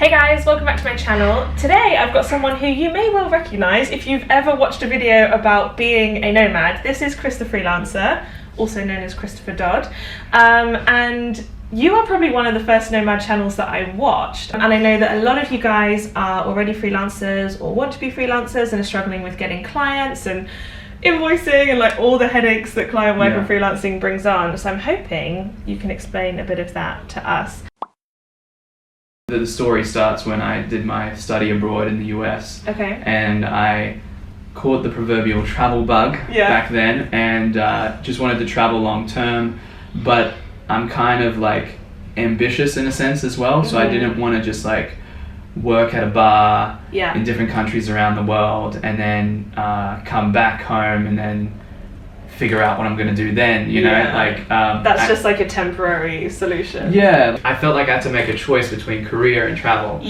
Hey guys, welcome back to my channel. Today I've got someone who you may well recognise if you've ever watched a video about being a nomad. This is Chris the Freelancer, also known as Christopher Dodd. And you are probably one of the first nomad channels that I watched. And I know that a lot of you guys are already freelancers or want to be freelancers and are struggling with getting clients and invoicing and like all the headaches that client work and freelancing brings on. So I'm hoping you can explain a bit of that to us. The story starts when I did my study abroad in the US. Okay. And I caught the proverbial travel bug back then and just wanted to travel long term, but I'm kind of like ambitious in a sense as well, so I didn't want to just like work at a bar in different countries around the world and then come back home and then figure out what I'm going to do then, you know, like that's just like a temporary solution. I felt like I had to make a choice between career and travel.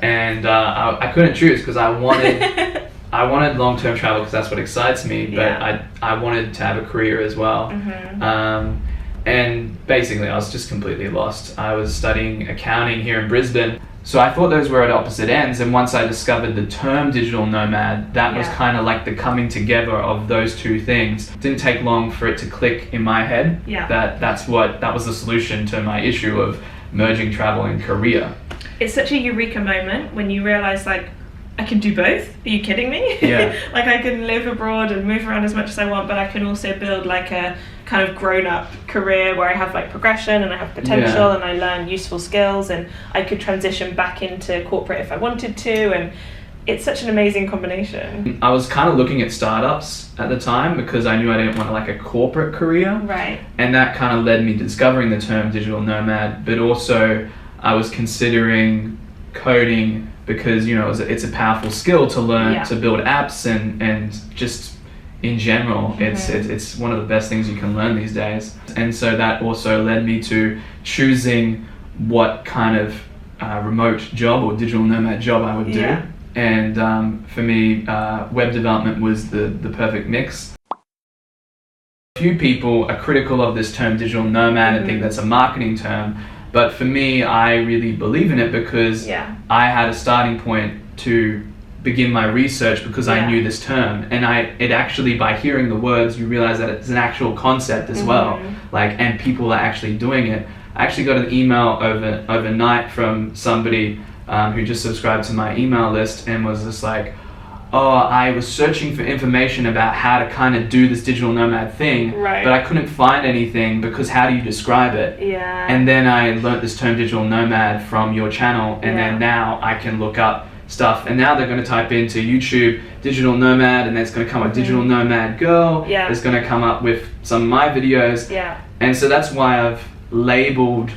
And I couldn't choose because I wanted long-term travel because that's what excites me, but I wanted to have a career as well. And basically I was just completely lost. I was studying accounting here in Brisbane, so I thought those were at opposite ends, and once I discovered the term digital nomad, that was kind of like the coming together of those two things. It didn't take long for it to click in my head that that was the solution to my issue of merging travel and career. It's such a eureka moment when you realize like, I can do both. Are you kidding me? Like I can live abroad and move around as much as I want, but I can also build like a kind of grown-up career where I have like progression and I have potential and I learn useful skills, and I could transition back into corporate if I wanted to, and it's such an amazing combination. I was kind of looking at startups at the time because I knew I didn't want like a corporate career. And that kind of led me to discovering the term digital nomad, but also I was considering coding because, you know, it's a powerful skill to learn to build apps and just in general, it's one of the best things you can learn these days. And so that also led me to choosing what kind of remote job or digital nomad job I would do. And for me, web development was the perfect mix. Few people are critical of this term digital nomad and think that's a marketing term. But for me, I really believe in it because I had a starting point to begin my research because I knew this term, and it actually, by hearing the words, you realize that it's an actual concept as well, like, and people are actually doing it. I actually got an email overnight from somebody who just subscribed to my email list and was just like, oh, I was searching for information about how to kind of do this digital nomad thing, but I couldn't find anything because how do you describe it? And then I learnt this term digital nomad from your channel, and then now I can look up stuff, and now they're going to type into YouTube digital nomad, and there's going to come a digital nomad girl, there's going to come up with some of my videos, and so that's why I've labeled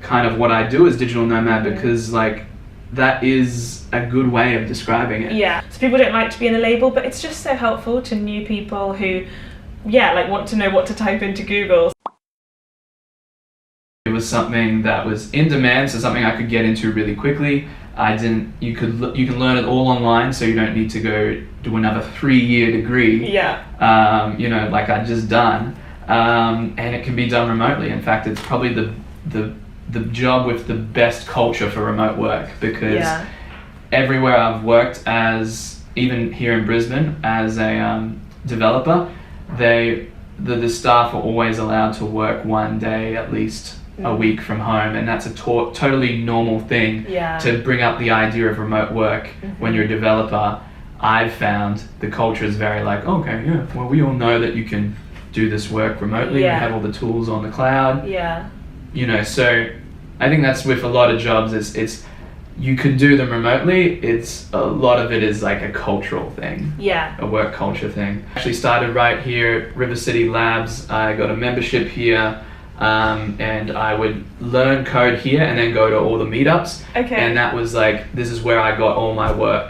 kind of what I do as digital nomad, because like that is a good way of describing it. So people don't like to be in a label, but it's just so helpful to new people who like want to know what to type into Google. It was something that was in demand, so something I could get into really quickly. You can learn it all online, so you don't need to go do another 3-year degree. You know, like I'd just done, and it can be done remotely. In fact, it's probably the job with the best culture for remote work, because everywhere I've worked, as even here in Brisbane as a developer, the staff are always allowed to work one day at least a week from home, and that's a totally normal thing to bring up the idea of remote work when you're a developer. I've found the culture is very like, okay, well, we all know that you can do this work remotely, we have all the tools on the cloud, you know, so I think that's with a lot of jobs, it's you can do them remotely, it's a lot of it is like a cultural thing, a work culture thing. Actually started right here, River City Labs. I got a membership here, and I would learn code here and then go to all the meetups, and that was like, this is where I got all my work.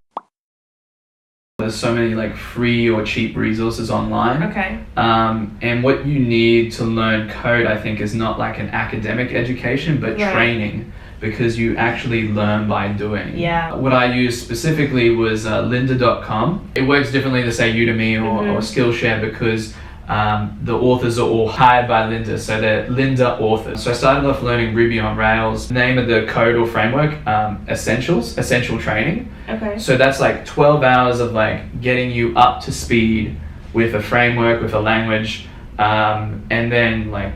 There's so many like free or cheap resources online, and what you need to learn code, I think, is not like an academic education, but training, because you actually learn by doing. What I used specifically was lynda.com. It works differently to say Udemy or Skillshare, because the authors are all hired by Linda, so they're Linda authors. So I started off learning Ruby on Rails. The name of the code or framework, essential training. Okay. So that's like 12 hours of like getting you up to speed with a framework, with a language, and then like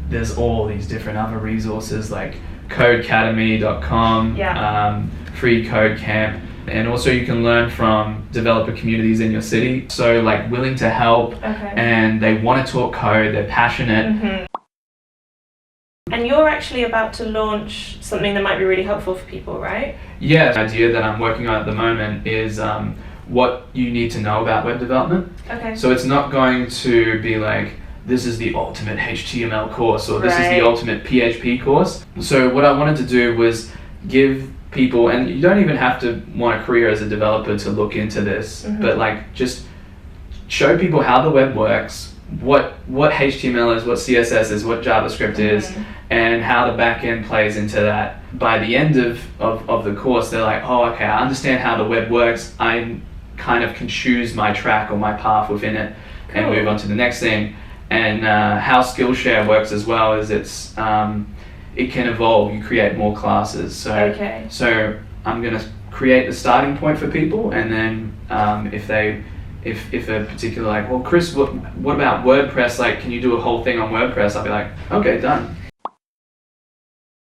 there's all these different other resources like codecademy.com, free code camp. And also you can learn from developer communities in your city. So like willing to help, and they want to talk code, they're passionate. And you're actually about to launch something that might be really helpful for people, right? Yeah, the idea that I'm working on at the moment is what you need to know about web development. Okay. So it's not going to be like, this is the ultimate HTML course, or this is the ultimate PHP course. So what I wanted to do was give people, and you don't even have to want a career as a developer to look into this, but like just show people how the web works, what HTML is, what CSS is, what JavaScript is, and how the back end plays into that. By the end of the course, they're like, oh, okay, I understand how the web works. I kind of can choose my track or my path within it and move on to the next thing. And how Skillshare works as well is it can evolve. You create more classes. So I'm gonna create the starting point for people, and then if a particular like, well, Chris, what about WordPress? Like, can you do a whole thing on WordPress? I'll be like, okay, done.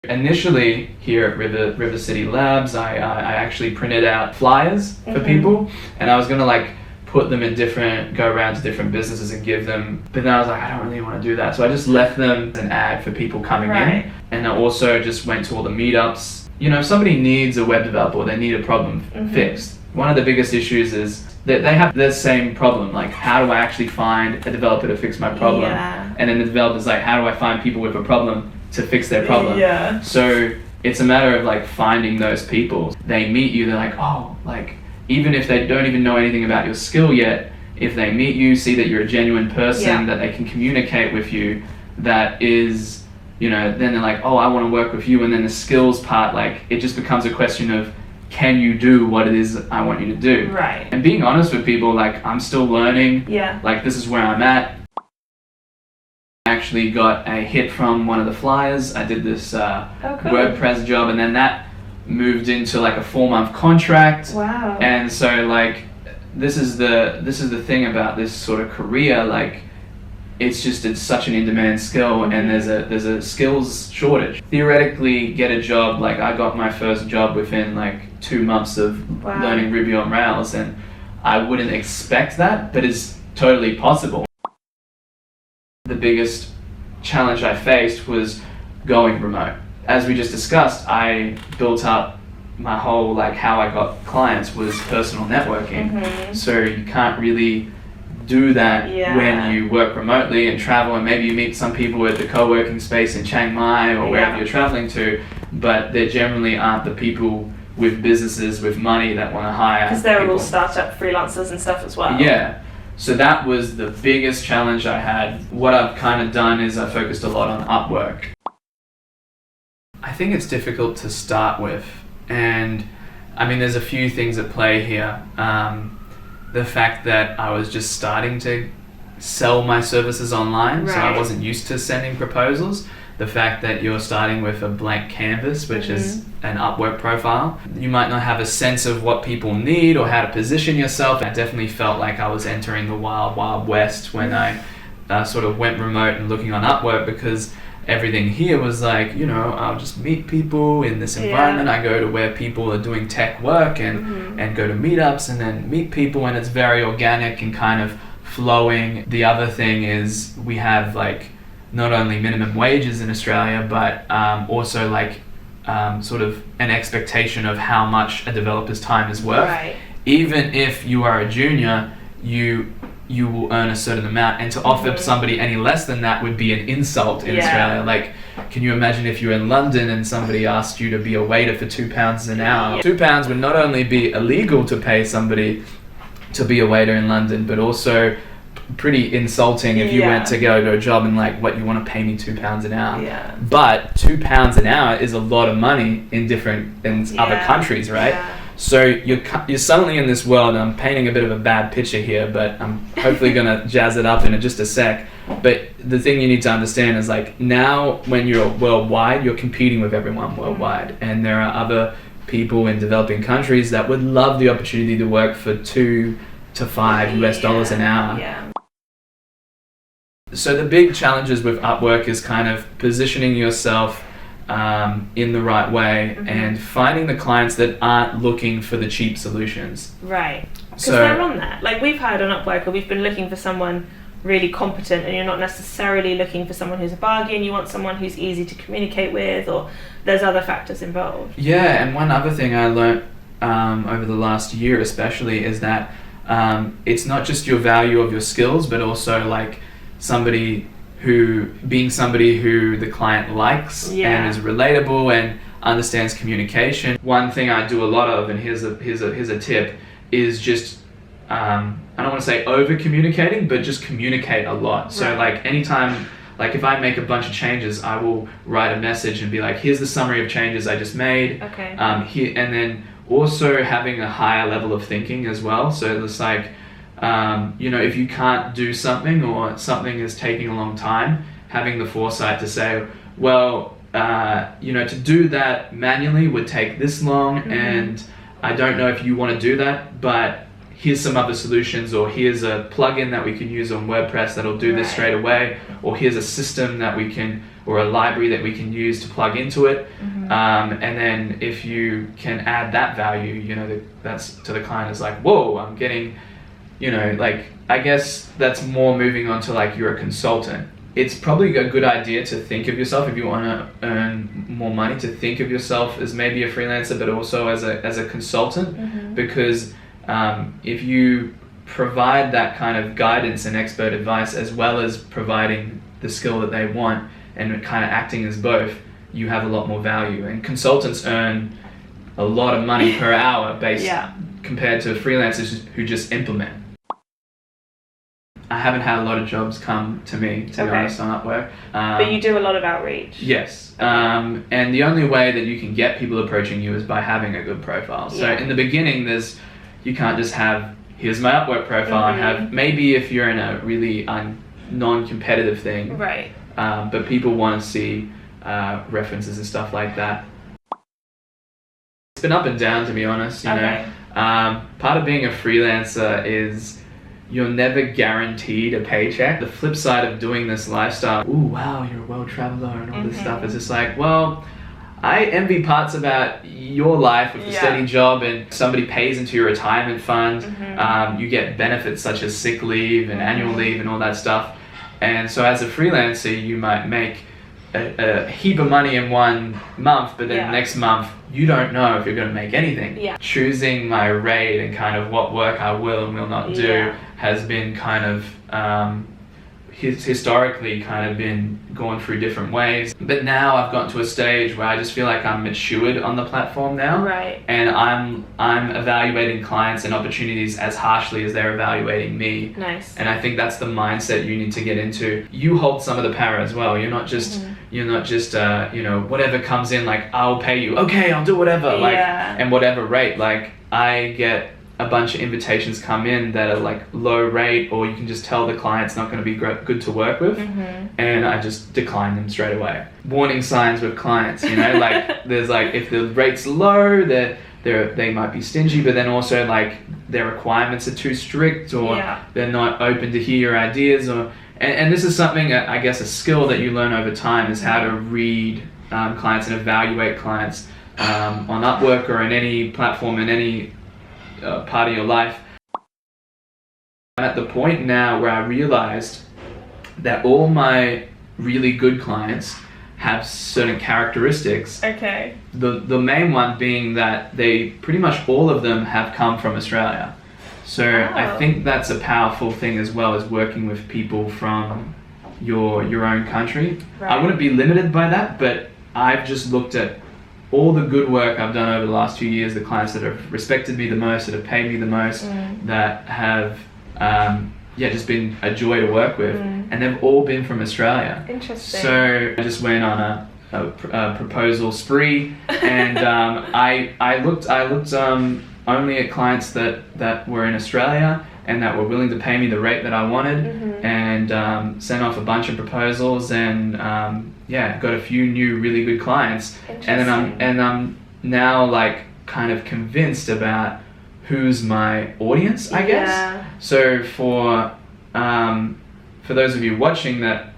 Initially here at River City Labs, I actually printed out flyers for people, and I was gonna like put them in go around to different businesses and give them, but then I was like, I don't really want to do that. So I just left them an ad for people coming in, and I also just went to all the meetups. You know, if somebody needs a web developer, or they need a problem fixed, one of the biggest issues is that they have the same problem, like how do I actually find a developer to fix my problem? And then the developer's like, how do I find people with a problem to fix their problem? So it's a matter of like finding those people. They meet you, they're like, oh, like, even if they don't even know anything about your skill yet, if they meet you, see that you're a genuine person, that they can communicate with you, that is, you know, then they're like, oh, I want to work with you. And then the skills part, like, it just becomes a question of, can you do what it is I want you to do? Right. And being honest with people, like, I'm still learning. Like, this is where I'm at. I actually got a hit from one of the flyers. I did this WordPress job, and then that moved into like a 4-month contract. Wow. And so like this is the thing about this sort of career, like it's such an in-demand skill, and there's a skills shortage. Theoretically get a job, like I got my first job within like 2 months of learning Ruby on Rails, and I wouldn't expect that, but it's totally possible. The biggest challenge I faced was going remote. As we just discussed, I built up my whole, like how I got clients was personal networking. So you can't really do that when you work remotely and travel, and maybe you meet some people at the co-working space in Chiang Mai or wherever you're traveling to, but they generally aren't the people with businesses with money that want to hire. Because they're all startup freelancers and stuff as well. So that was the biggest challenge I had. What I've kind of done is I focused a lot on Upwork. I think it's difficult to start with, and I mean there's a few things at play here. The fact that I was just starting to sell my services online, so I wasn't used to sending proposals. The fact that you're starting with a blank canvas, which is an Upwork profile. You might not have a sense of what people need or how to position yourself. I definitely felt like I was entering the wild, wild west when I sort of went remote and looking on Upwork, because everything here was like, you know, I'll just meet people in this environment. I go to where people are doing tech work and go to meetups and then meet people, and it's very organic and kind of flowing. The other thing is we have like not only minimum wages in Australia, but also like sort of an expectation of how much a developer's time is worth. Even if you are a junior, you will earn a certain amount, and to offer somebody any less than that would be an insult in Australia. Like, can you imagine if you're in London and somebody asked you to be a waiter for £2 an hour? £2 would not only be illegal to pay somebody to be a waiter in London, but also pretty insulting if you went to go to a job and like, what, you want to pay me £2 an hour? But £2 an hour is a lot of money in other countries, right? So you're suddenly in this world, and I'm painting a bit of a bad picture here, but I'm hopefully gonna jazz it up in just a sec. But the thing you need to understand is like now when you're worldwide, you're competing with everyone worldwide, and there are other people in developing countries that would love the opportunity to work for $2 to $5 US an hour. Yeah. So the big challenges with Upwork is kind of positioning yourself in the right way and finding the clients that aren't looking for the cheap solutions. Right. Because they're on that. Like we've hired on Upwork, or we've been looking for someone really competent, and you're not necessarily looking for someone who's a bargain. You want someone who's easy to communicate with, or there's other factors involved. Yeah, and one other thing I learned over the last year especially is that it's not just your value of your skills, but also like somebody who the client likes and is relatable and understands communication. One thing I do a lot of, and here's a tip, is just I don't want to say over communicating, but just communicate a lot. So like anytime, like if I make a bunch of changes, I will write a message and be like, here's the summary of changes I just made. Okay. Here, and then also having a higher level of thinking as well. So it's like, if you can't do something or something is taking a long time, having the foresight to say, well, to do that manually would take this long, and I don't know if you want to do that, but here's some other solutions, or here's a plugin that we can use on WordPress that'll do this straight away, or here's a system that we can, or a library that we can use to plug into it. And then if you can add that value, that's to the client is like, whoa, I'm getting, I guess that's more moving on to like you're a consultant. It's probably a good idea to think of yourself, if you want to earn more money, to think of yourself as maybe a freelancer, but also as a consultant, because if you provide that kind of guidance and expert advice, as well as providing the skill that they want and kind of acting as both, you have a lot more value. And consultants earn a lot of money per hour compared to freelancers who just implement. I haven't had a lot of jobs come to me, to be honest, on Upwork. But you do a lot of outreach. Yes. And the only way that you can get people approaching you is by having a good profile. So in the beginning, you can't just have, here's my Upwork profile, and have, maybe if you're in a really non-competitive thing. Right. But people want to see references and stuff like that. It's been up and down, to be honest. Part of being a freelancer is you're never guaranteed a paycheck. The flip side of doing this lifestyle, ooh, wow, you're a world traveler and all this stuff, is just like, well, I envy parts about your life with a steady job, and somebody pays into your retirement fund. You get benefits such as sick leave and annual leave and all that stuff. And so as a freelancer, you might make a heap of money in 1 month, but then next month you don't know if you're going to make anything. Choosing my rate and kind of what work I will and will not do has been kind of historically kind of been going through different ways. But now I've gotten to a stage where I just feel like I'm matured on the platform now. Right. And I'm evaluating clients and opportunities as harshly as they're evaluating me. Nice. And I think that's the mindset you need to get into. You hold some of the power as well. You're not just whatever comes in, like, I'll pay you. Okay, I'll do whatever. And whatever rate. Like, I get a bunch of invitations come in that are like low rate, or you can just tell the client's not going to be good to work with, and I just decline them straight away. Warning signs with clients, like there's like, if the rate's low, they might be stingy, but then also like their requirements are too strict, or they're not open to hear your ideas, and this is something, I guess, a skill that you learn over time, is how to read clients and evaluate clients on Upwork or in any platform, in any part of your life. I'm at the point now where I realized that all my really good clients have certain characteristics. Okay. The main one being that they pretty much all of them have come from Australia. So I think that's a powerful thing as well, as working with people from your own country. Right. I wouldn't be limited by that, but I've just looked at all the good work I've done over the last 2 years, the clients that have respected me the most, that have paid me the most, that have just been a joy to work with, and they've all been from Australia. Interesting. So I just went on proposal spree, and I looked only at clients that were in Australia and that were willing to pay me the rate that I wanted, and sent off a bunch of proposals, and got a few new really good clients, and then I'm now like kind of convinced about who's my audience, I guess. So for those of you watching that,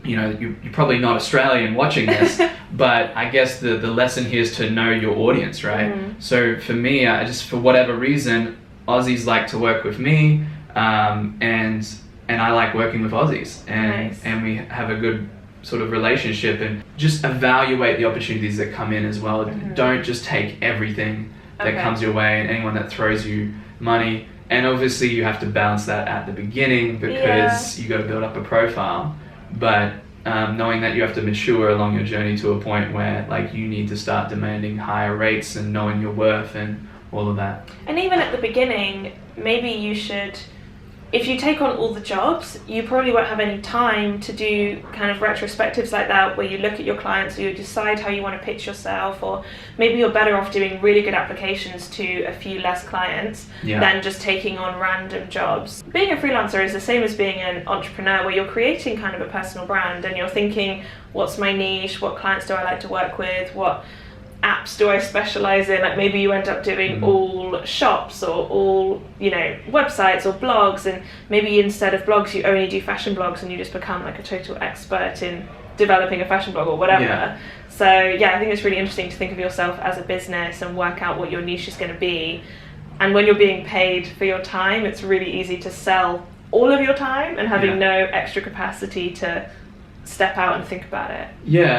you're probably not Australian watching this, but I guess the lesson here is to know your audience, right? So for me, I just, for whatever reason, Aussies like to work with me, and I like working with Aussies, and we have a good sort of relationship, and just evaluate the opportunities that come in as well. Don't just take everything that comes your way and anyone that throws you money. And obviously you have to balance that at the beginning, because you got to build up a profile. But knowing that you have to mature along your journey to a point where like you need to start demanding higher rates and knowing your worth and all of that. And even at the beginning, maybe you should, if you take on all the jobs, you probably won't have any time to do kind of retrospectives like that, where you look at your clients, or you decide how you want to pitch yourself, or maybe you're better off doing really good applications to a few less clients than just taking on random jobs. Being a freelancer is the same as being an entrepreneur, where you're creating kind of a personal brand, and you're thinking, what's my niche? What clients do I like to work with? What apps do I specialize in? Like maybe you end up doing all shops, or all websites or blogs, and maybe instead of blogs you only do fashion blogs, and you just become like a total expert in developing a fashion blog or whatever. So I think it's really interesting to think of yourself as a business and work out what your niche is going to be. And when you're being paid for your time, it's really easy to sell all of your time and having no extra capacity to step out and think about it.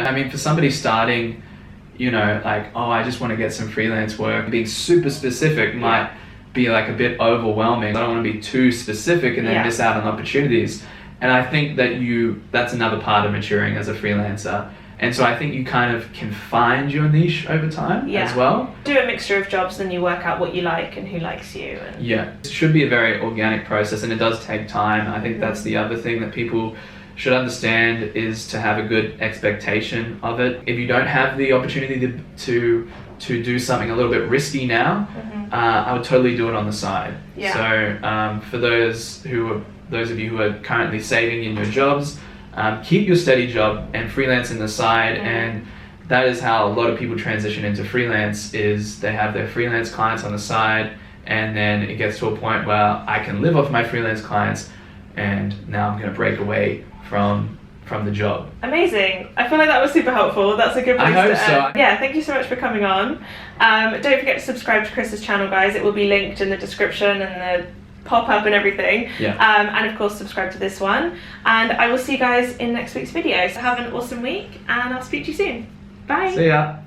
I mean, for somebody starting, like, I just want to get some freelance work, being super specific might be like a bit overwhelming. I don't want to be too specific and then miss out on opportunities. And I think that's another part of maturing as a freelancer. And so I think you kind of can find your niche over time as well. Do a mixture of jobs, then you work out what you like and who likes you. It should be a very organic process, and it does take time. I think that's the other thing that people should understand, is to have a good expectation of it. If you don't have the opportunity to do something a little bit risky now, I would totally do it on the side. So for those of you who are currently saving in your jobs, keep your steady job and freelance on the side. And that is how a lot of people transition into freelance, is they have their freelance clients on the side, and then it gets to a point where I can live off my freelance clients, and now I'm going to break away from the job. Amazing. I feel like that was super helpful. That's a good place to end. I hope so. Thank you so much for coming on. Don't forget to subscribe to Chris's channel, guys. It will be linked in the description and the pop-up and everything. And of course subscribe to this one. And I will see you guys in next week's video. So have an awesome week, and I'll speak to you soon. Bye. See ya.